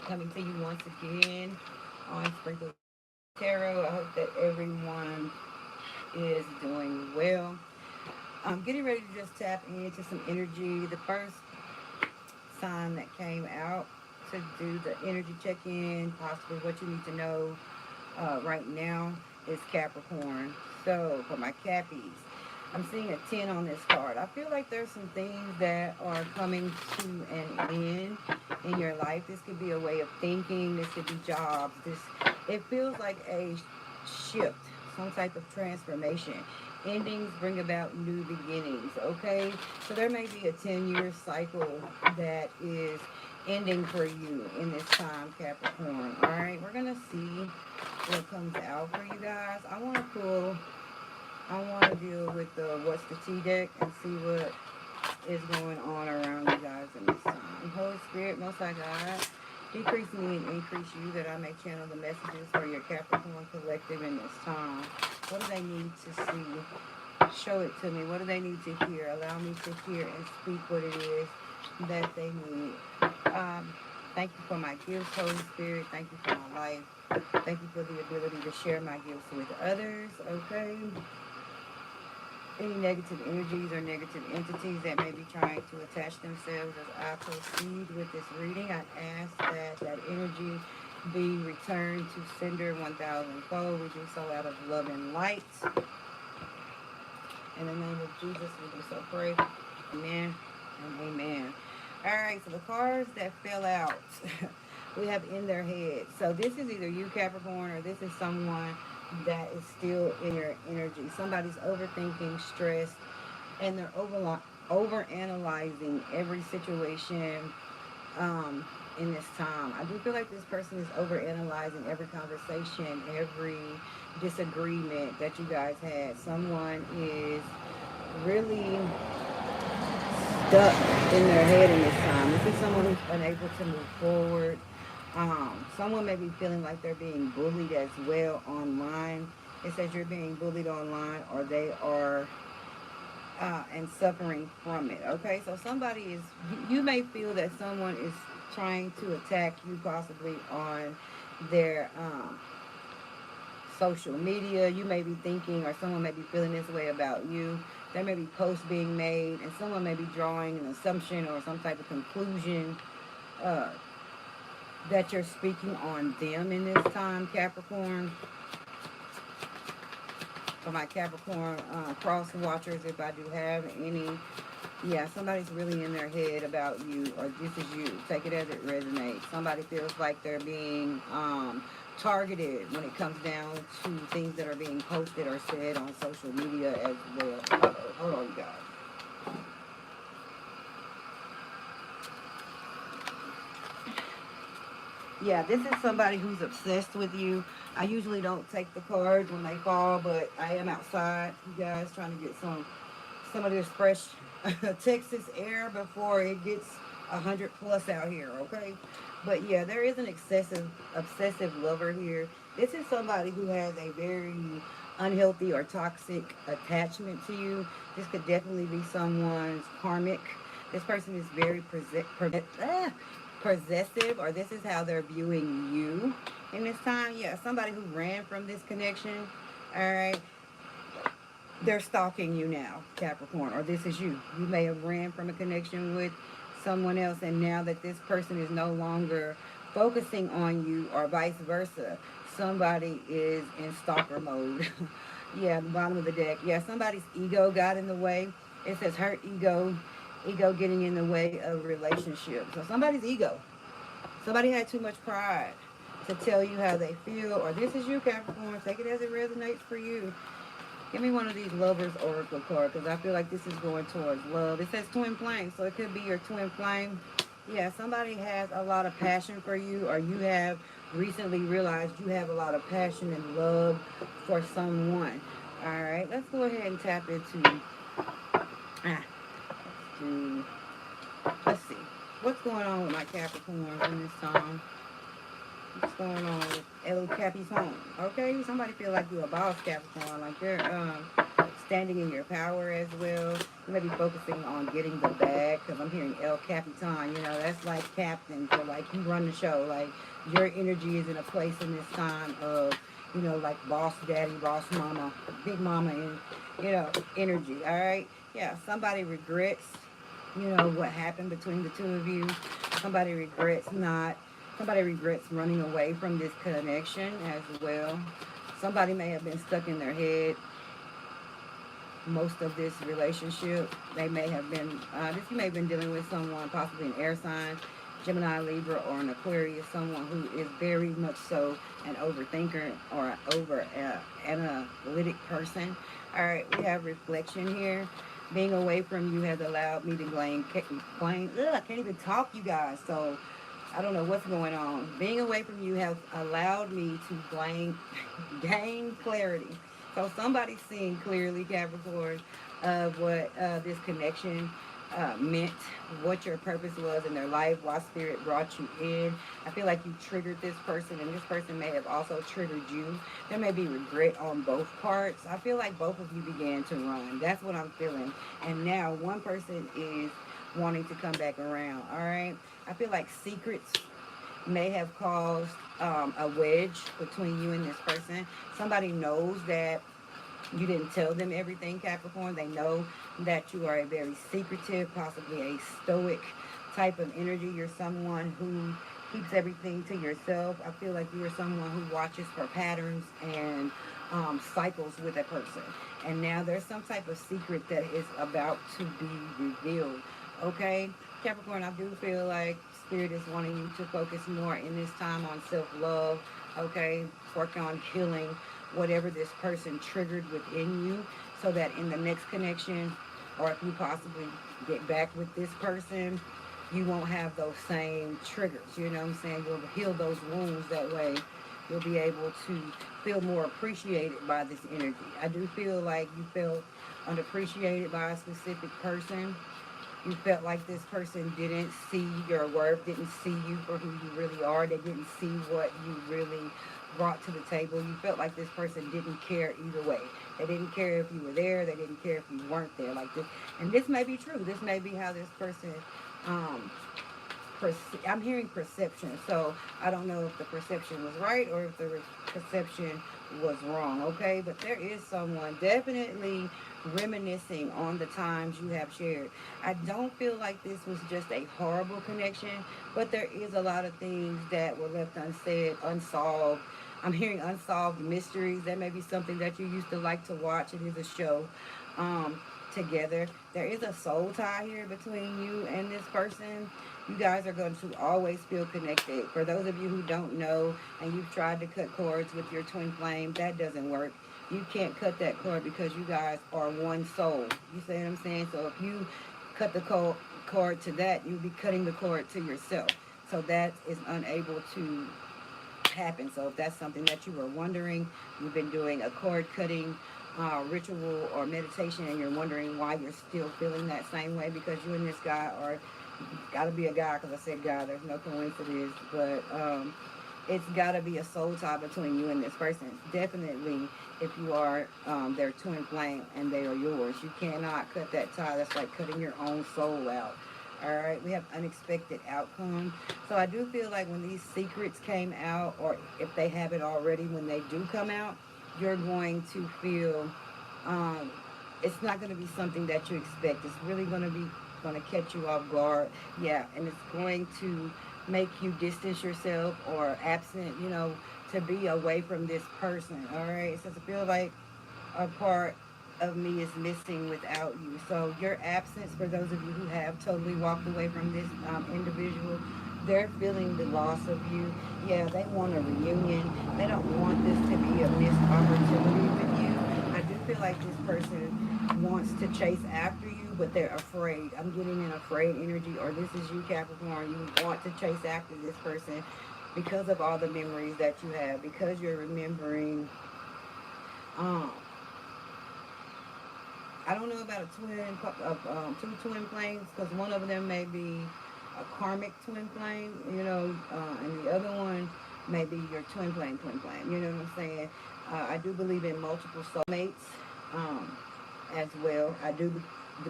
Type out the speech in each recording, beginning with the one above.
Coming to you once again on Sprinkle Tarot. I hope that everyone is doing well. I'm getting ready to just tap into some energy. The first sign that came out to do the energy check-in, possibly what you need to know right now, is Capricorn. So for my Cappies, I'm seeing a 10 on this card. I feel like there's some things that are coming to an end in your life. This could be a way of thinking. This could be jobs. It feels like a shift, some type of transformation. Endings bring about new beginnings, okay? So there may be a 10-year cycle that is ending for you in this time, Capricorn. All right, we're going to see what comes out for you guys. I want to deal with the What's the Tea deck and see what is going on around you guys in this time. Holy Spirit, Most High God, decrease me and increase you that I may channel the messages for your Capricorn collective in this time. What do they need to see? Show it to me. What do they need to hear? Allow me to hear and speak what it is that they need. Um, Thank you for my gifts, Holy Spirit. Thank you for my life. Thank you for the ability to share my gifts with others, okay? Any negative energies or negative entities that may be trying to attach themselves as I proceed with this reading, I ask that that energy be returned to sender 1,000-fold. We do so out of love and light. In the name of Jesus, we do so pray. Amen and amen. All right, so the cards that fell out, we have in their head. So this is either you, Capricorn, or this is someone that is still in your energy. Somebody's overthinking, stressed, and they're over analyzing every situation in this time. I do feel like this person is over analyzing every conversation, every disagreement that you guys had. Someone is really stuck in their head in this time. This is someone who's unable to move forward. Someone may be feeling like they're being bullied as well online. It says you're being bullied online, or they are and suffering from it. Okay, so somebody is, you may feel that someone is trying to attack you possibly on their social media. You may be thinking, or someone may be feeling this way about you. There may be posts being made, and someone may be drawing an assumption or some type of conclusion uh, that you're speaking on them in this time, Capricorn. For my Capricorn cross watchers, if I do have any, yeah, somebody's really in their head about you, or this is you. Take it as it resonates. Somebody feels like they're being targeted when it comes down to things that are being posted or said on social media as well. Uh-oh, hold on, you guys. Yeah, this is somebody who's obsessed with you. I usually don't take the cards when they fall, but I am outside, you guys, trying to get some of this fresh Texas air before it gets 100 plus out here, okay? But yeah, there is an obsessive lover here. This is somebody who has a very unhealthy or toxic attachment to you. This could definitely be someone's karmic. This person is very possessive, or this is how they're viewing you in this time. Yeah, somebody who ran from this connection. All right, they're stalking you now, Capricorn, or this is you. You may have ran from a connection with someone else, and now that this person is no longer focusing on you, or vice versa, somebody is in stalker mode. Yeah, the bottom of the deck. Yeah, somebody's ego got in the way. It says her ego getting in the way of relationship. So somebody's ego. Somebody had too much pride to tell you how they feel, or this is you, Capricorn. Take it as it resonates for you. Give me one of these lovers oracle cards, because I feel like this is going towards love. It says twin flame, so it could be your twin flame. Yeah, somebody has a lot of passion for you, or you have recently realized you have a lot of passion and love for someone. All right, let's go ahead and tap into. To, let's see. What's going on with my Capricorns in this time? What's going on with Little Cappy's home? Okay, somebody feel like you're a boss, Capricorn. Like they're standing in your power as well. You may be focusing on getting the bag because I'm hearing El Capitan. You know, that's like captain. So like you run the show. Like your energy is in a place in this time of, you know, like boss daddy, boss mama, big mama, and you know, energy. All right. Yeah. Somebody regrets, you know, what happened between the two of you. Somebody regrets not. Somebody regrets running away from this connection as well. Somebody may have been stuck in their head most of this relationship. They may have been, you may have been dealing with someone, possibly an air sign, Gemini, Libra, or an Aquarius, someone who is very much so an overthinker or an analytic person. All right, we have reflection here. Being away from you has allowed me to I can't even talk, you guys. So I don't know what's going on. Being away from you has allowed me to gain clarity. So somebody's seeing clearly, Capricorn, of what this connection meant, what your purpose was in their life, why spirit brought you in. I feel like you triggered this person, and this person may have also triggered you. There may be regret on both parts. I feel like both of you began to run. That's what I'm feeling. And now one person is wanting to come back around. All right. I feel like secrets may have caused a wedge between you and this person. Somebody knows that you didn't tell them everything, Capricorn. They know that you are a very secretive, possibly a stoic type of energy. You're someone who keeps everything to yourself. I feel like you're someone who watches for patterns and cycles with a person. And now there's some type of secret that is about to be revealed. Okay, Capricorn, I do feel like Spirit is wanting you to focus more in this time on self-love. Okay, work on healing whatever this person triggered within you so that in the next connection, or if you possibly get back with this person, you won't have those same triggers. You know what I'm saying? You'll heal those wounds that way. You'll be able to feel more appreciated by this energy. I do feel like you felt unappreciated by a specific person. You felt like this person didn't see your worth, didn't see you for who you really are. They didn't see what you really brought to the table. You felt like this person didn't care either way. They didn't care if you were there. They didn't care if you weren't there. Like this, and this may be true. This may be how this person. Um, I'm hearing perception, so I don't know if the perception was right or if the perception was wrong. Okay, but there is someone definitely reminiscing on the times you have shared. I don't feel like this was just a horrible connection, but there is a lot of things that were left unsaid, unsolved. I'm hearing unsolved mysteries. That may be something that you used to like to watch. It is a show together. There is a soul tie here between you and this person. You guys are going to always feel connected. For those of you who don't know and you've tried to cut cords with your twin flame, that doesn't work. You can't cut that cord because you guys are one soul. You see what I'm saying? So if you cut the cord to that, you'll be cutting the cord to yourself. So that is unable to happen. So if that's something that you were wondering, you've been doing a cord cutting ritual or meditation and you're wondering why you're still feeling that same way, because you and this guy are, got to be a guy, because I said guy, there's no coincidence, but it's got to be a soul tie between you and this person. Definitely, if you are their twin flame and they are yours, you cannot cut that tie. That's like cutting your own soul out. All right, we have unexpected outcome. So I do feel like when these secrets came out, or if they haven't already, when they do come out, you're going to feel it's not going to be something that you expect. It's really going to catch you off guard. Yeah, and it's going to make you distance yourself or absent, you know, to be away from this person. All right, so I feel like a part of me is missing without you. So your absence, for those of you who have totally walked away from this individual, they're feeling the loss of you. Yeah, they want a reunion. They don't want this to be a missed opportunity with you. I do feel like this person wants to chase after you, but they're afraid. I'm getting an afraid energy, or this is you, Capricorn. You want to chase after this person because of all the memories that you have, because you're remembering I don't know about two twin flames, because one of them may be a karmic twin flame, you know, and the other one may be your twin flame. You know what I'm saying? I do believe in multiple soulmates. as well. I do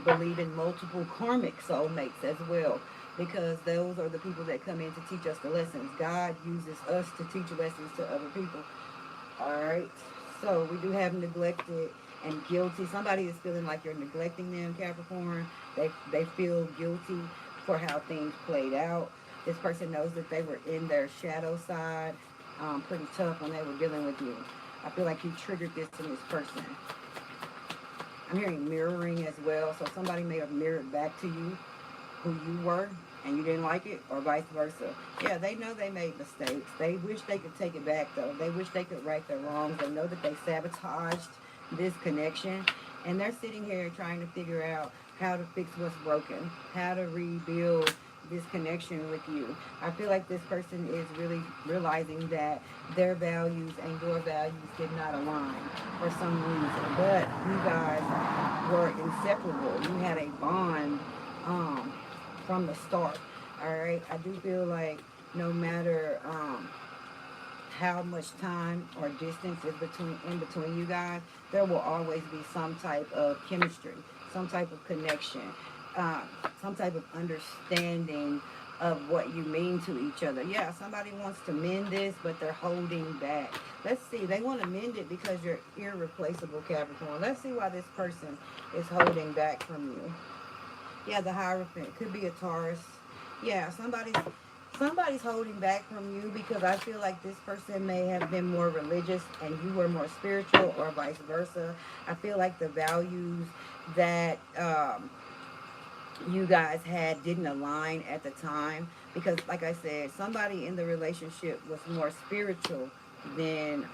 believe in multiple karmic soulmates as well, because those are the people that come in to teach us the lessons. God uses us to teach lessons to other people. All right. So we do have neglected and guilty. Somebody is feeling like you're neglecting them, Capricorn. They feel guilty for how things played out. This person knows that they were in their shadow side, pretty tough when they were dealing with you. I feel like you triggered this in this person. I'm hearing mirroring as well. So somebody may have mirrored back to you who you were and you didn't like it, or vice versa. Yeah, they know they made mistakes. They wish they could take it back, though. They wish they could right their wrongs. They know that they sabotaged this connection, and they're sitting here trying to figure out how to fix what's broken, how to rebuild this connection with you. I feel like this person is really realizing that their values and your values did not align for some reason, but you guys were inseparable. You had a bond, from the start. All right, I do feel like no matter how much time or distance is between you guys, there will always be some type of chemistry, some type of connection, uh, some type of understanding of what you mean to each other. Yeah, somebody wants to mend this, but they're holding back. Let's see, they want to mend it because you're irreplaceable, Capricorn. Let's see why this person is holding back from you. Yeah, the Hierophant could be a Taurus. Yeah, somebody's holding back from you because I feel like this person may have been more religious and you were more spiritual, or vice versa. I feel like the values that you guys had didn't align at the time, because like I said, somebody in the relationship was more spiritual than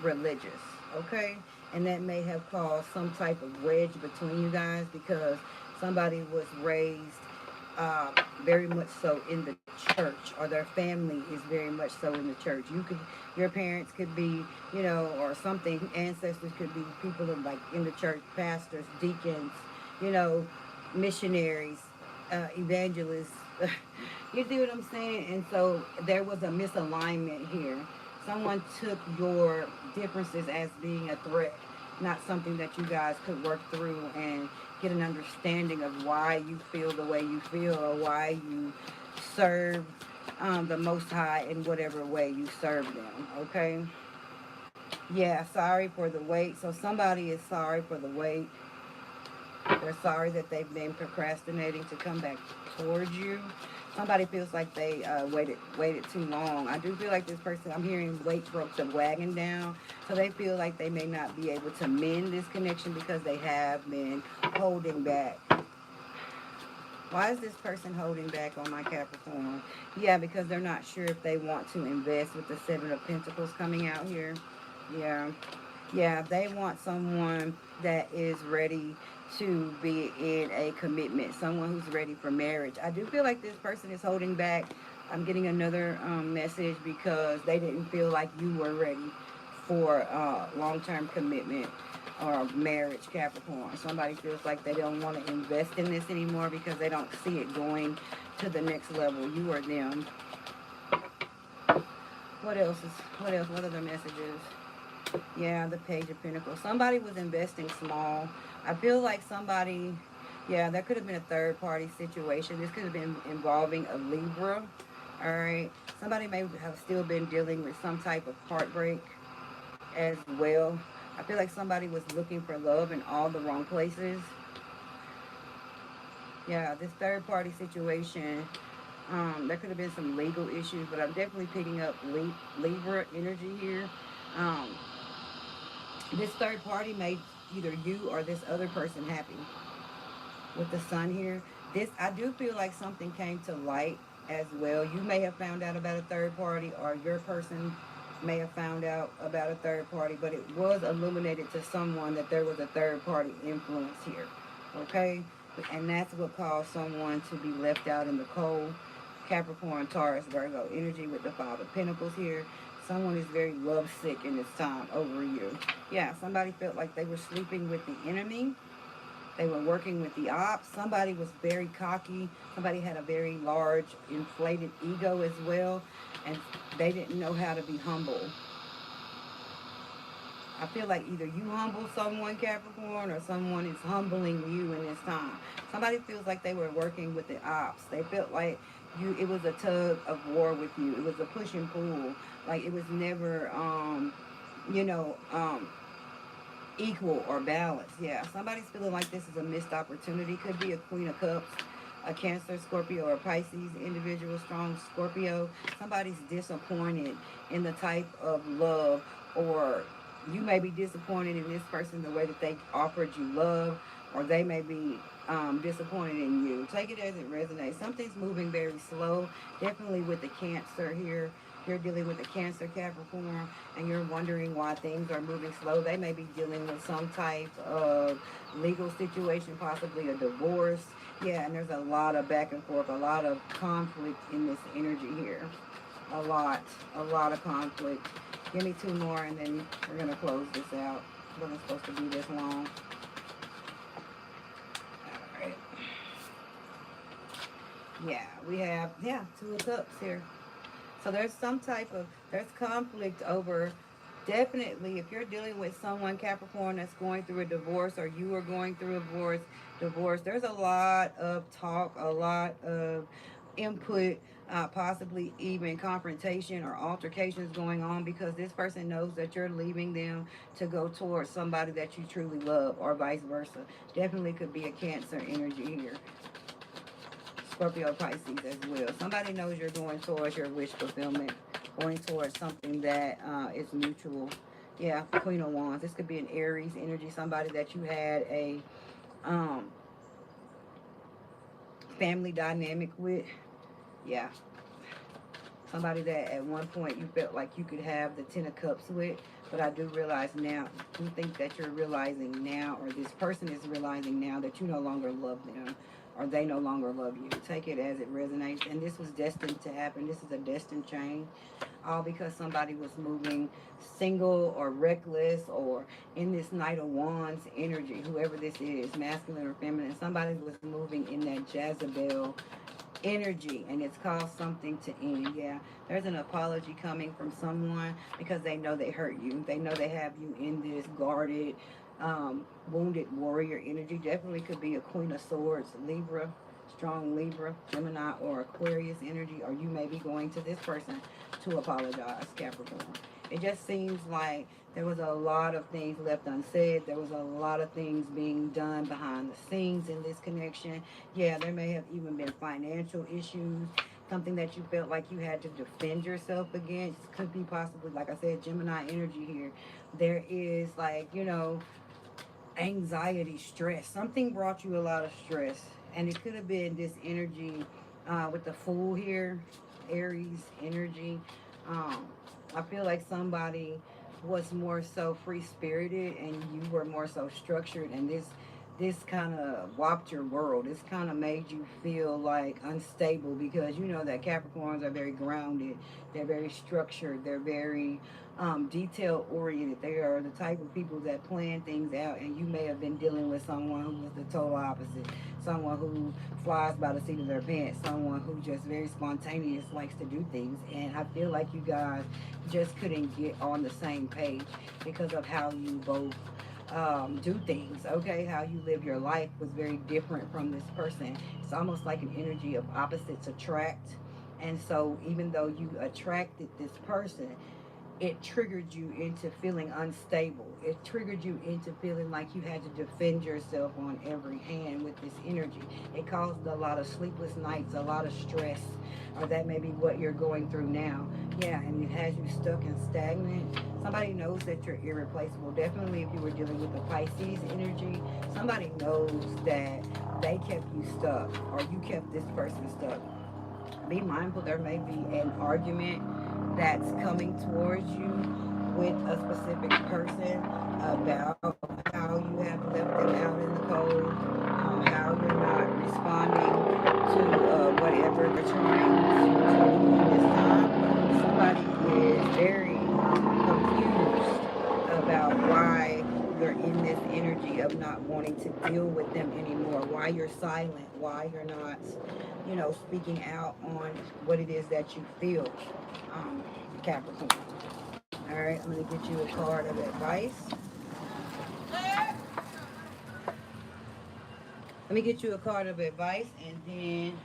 religious. Okay, and that may have caused some type of wedge between you guys, because somebody was raised very much so in the church, or their family is very much so in the church. Your parents could be, or something, ancestors could be people in, like, in the church, pastors, deacons, you know, missionaries, evangelists. You see what I'm saying? And so there was a misalignment here. Someone took your differences as being a threat, not something that you guys could work through and get an understanding of why you feel the way you feel, or why you serve the Most High in whatever way you serve them. Okay? Yeah, sorry for the wait. So somebody is sorry for the wait. They're sorry that they've been procrastinating to come back towards you. Somebody feels like they waited too long. I do feel like this person, I'm hearing weight broke the wagon down. So they feel like they may not be able to mend this connection because they have been holding back. Why is this person holding back on my Capricorn? Yeah, because they're not sure if they want to invest, with the Seven of Pentacles coming out here. Yeah. Yeah, they want someone that is ready to be in a commitment, someone who's ready for marriage. I do feel like this person is holding back. I'm getting another message because they didn't feel like you were ready for long-term commitment or marriage, Capricorn. Somebody feels like they don't want to invest in this anymore because they don't see it going to the next level. You or them. What else? What other messages? Yeah, the Page of Pentacles. Somebody was investing small. I feel like somebody, yeah, there could have been a third party situation. This could have been involving a Libra. All right. Somebody may have still been dealing with some type of heartbreak as well. I feel like somebody was looking for love in all the wrong places. Yeah, this third party situation, there could have been some legal issues, but I'm definitely picking up Libra energy here. Um, this third party made either you or this other person happy. With the sun here, I do feel like something came to light as well. You may have found out about a third party, or your person may have found out about a third party, but it was illuminated to someone that there was a third party influence here. Okay? And that's what caused someone to be left out in the cold. Capricorn, Taurus, Virgo energy with the Five of Pentacles here. Someone is very lovesick in this time over you. Yeah, somebody felt like they were sleeping with the enemy. They were working with the ops. Somebody was very cocky. Somebody had a very large, inflated ego as well. And they didn't know how to be humble. I feel like either you humble someone, Capricorn, or someone is humbling you in this time. Somebody feels like they were working with the ops. They felt like it was a tug of war with you. It was a push and pull. Like it was never, you know, equal or balanced. Yeah, somebody's feeling like this is a missed opportunity. Could be a Queen of Cups, a Cancer, Scorpio, or Pisces individual, strong Scorpio. Somebody's disappointed in the type of love, or you may be disappointed in this person the way that they offered you love, or they may be disappointed in you. Take it as it resonates. Something's moving very slow, definitely with the Cancer here. You're dealing with a Cancer, Capricorn, and you're wondering why things are moving slow. They may be dealing with some type of legal situation, possibly a divorce. Yeah, and there's a lot of back and forth, a lot of conflict in this energy here. A lot of conflict. Give me two more, and then we're going to close this out. It wasn't supposed to be this long. All right. Yeah, we have, yeah, Two of Cups here. So there's some type of, there's conflict over, definitely, if you're dealing with someone, Capricorn, that's going through a divorce, or you are going through a divorce, there's a lot of talk, a lot of input, possibly even confrontation or altercations going on, because this person knows that you're leaving them to go towards somebody that you truly love, or vice versa. Definitely could be a Cancer energy here. Scorpio, Pisces as well. Somebody knows you're going towards your wish fulfillment, going towards something that is mutual. Yeah, Queen of Wands. This could be an Aries energy, somebody that you had a um, family dynamic with. Yeah, somebody that at one point you felt like you could have the Ten of Cups with. But I do realize now, you think that you're realizing now, or this person is realizing now, that you no longer love them, or they no longer love you. Take it as it resonates. And this was destined to happen. This is a destined change. All because somebody was moving single or reckless, or in this Knight of Wands energy, whoever this is, masculine or feminine, somebody was moving in that Jezebel energy, and it's caused something to end. Yeah, there's an apology coming from someone because they know they hurt you. They know they have you in this guarded, wounded warrior energy. Definitely could be a Queen of Swords, Libra, strong Libra, Gemini, or Aquarius energy, or you may be going to this person to apologize, Capricorn. It just seems like there was a lot of things left unsaid. There was a lot of things being done behind the scenes in this connection. Yeah, there may have even been financial issues, something that you felt like you had to defend yourself against. Could be possibly, like I said, Gemini energy here. There is, like, anxiety, stress. Something brought you a lot of stress. And it could have been this energy with the Fool here, Aries energy. Um, I feel like somebody was more so free spirited and you were more so structured, and this kind of whopped your world. This kind of made you feel like unstable, because you know that Capricorns are very grounded. They're very structured. They're very detail oriented. They are the type of people that plan things out, and you may have been dealing with someone who was the total opposite. Someone who flies by the seat of their pants. Someone who just very spontaneous, likes to do things. And I feel like you guys just couldn't get on the same page because of how you both do things. Okay, how you live your life was very different from this person. It's almost like an energy of opposites attract. And so even though you attracted this person, it triggered you into feeling unstable. It triggered you into feeling like you had to defend yourself on every hand with this energy. It caused a lot of sleepless nights, a lot of stress, or that may be what you're going through now. Yeah, and it has you stuck and stagnant. Somebody knows that you're irreplaceable. Definitely if you were dealing with the Pisces energy, somebody knows that they kept you stuck, or you kept this person stuck. Be mindful, there may be an argument that's coming towards you with a specific person about how you have left them out in the cold, how you're not responding to whatever they're trying to do in this time. Somebody is very confused about why you're in this energy of not wanting to deal with them anymore, why you're silent, why you're not, speaking out on what it is that you feel, Capricorn. All right, I'm going to get you a card of advice. Let me get you a card of advice, and then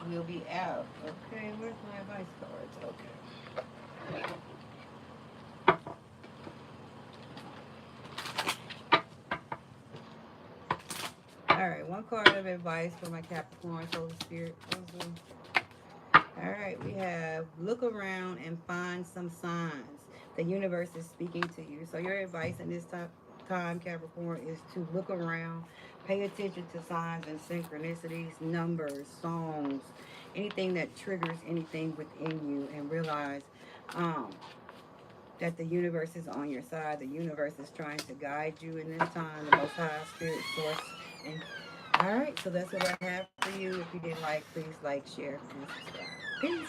we'll be out. Okay, where's my advice cards? Okay. All right, one card of advice for my Capricorn Holy Spirit. All right, we have look around and find some signs. The universe is speaking to you. So your advice in this time, Capricorn, is to look around, pay attention to signs and synchronicities, numbers, songs, anything that triggers anything within you, and realize um, that the universe is on your side. The universe is trying to guide you in this time, the Most High Spirit Source. And all right, so that's what I have for you. If you did like, please like, share, and subscribe. Peace.